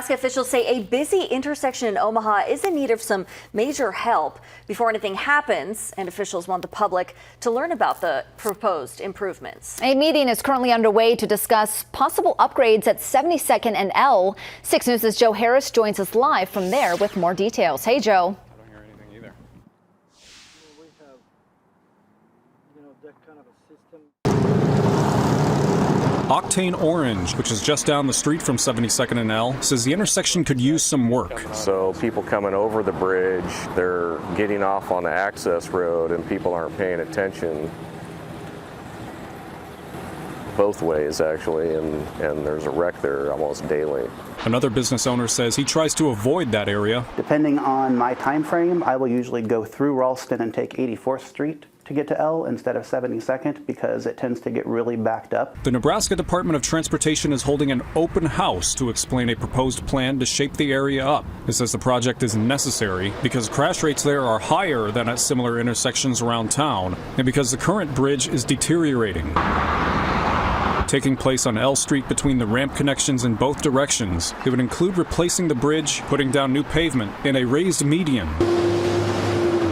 Nebraska officials say a busy intersection in Omaha is in need of some major help before anything happens, and officials want the public to learn about the proposed improvements. A meeting is currently underway to discuss possible upgrades at 72nd and L. 6 News' Joe Harris joins us live from there with more details. Hey, Joe. I don't hear anything either. We have, that kind of a system. Octane Orange, which is just down the street from 72nd and L, says the intersection could use some work. So people coming over the bridge, they're getting off on the access road and people aren't paying attention both ways, actually, and there's a wreck there almost daily. Another business owner says he tries to avoid that area. Depending on my time frame, I will usually go through Ralston and take 84th Street to get to L instead of 72nd because it tends to get really backed up. The Nebraska Department of Transportation is holding an open house to explain a proposed plan to shape the area up. It says the project is necessary because crash rates there are higher than at similar intersections around town and because the current bridge is deteriorating. Taking place on L Street between the ramp connections in both directions. It would include replacing the bridge, putting down new pavement, and a raised median.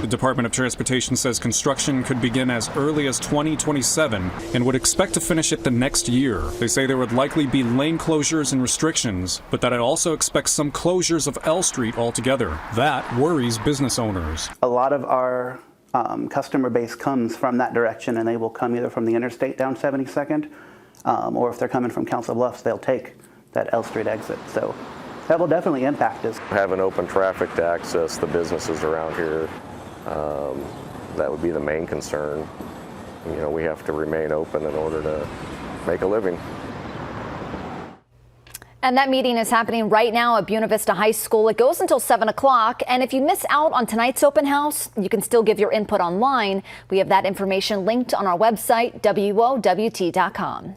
The Department of Transportation says construction could begin as early as 2027 and would expect to finish it the next year. They say there would likely be lane closures and restrictions, but that it also expects some closures of L Street altogether. That worries business owners. A lot of our customer base comes from that direction, and they will come either from the interstate down 72nd, or if they're coming from Council Bluffs, they'll take that L Street exit. So that will definitely impact us. Having open traffic to access the businesses around here, that would be the main concern. We have to remain open in order to make a living. And that meeting is happening right now at Buena Vista High School. It goes until 7 o'clock. And if you miss out on tonight's open house, you can still give your input online. We have that information linked on our website, WOWT.com.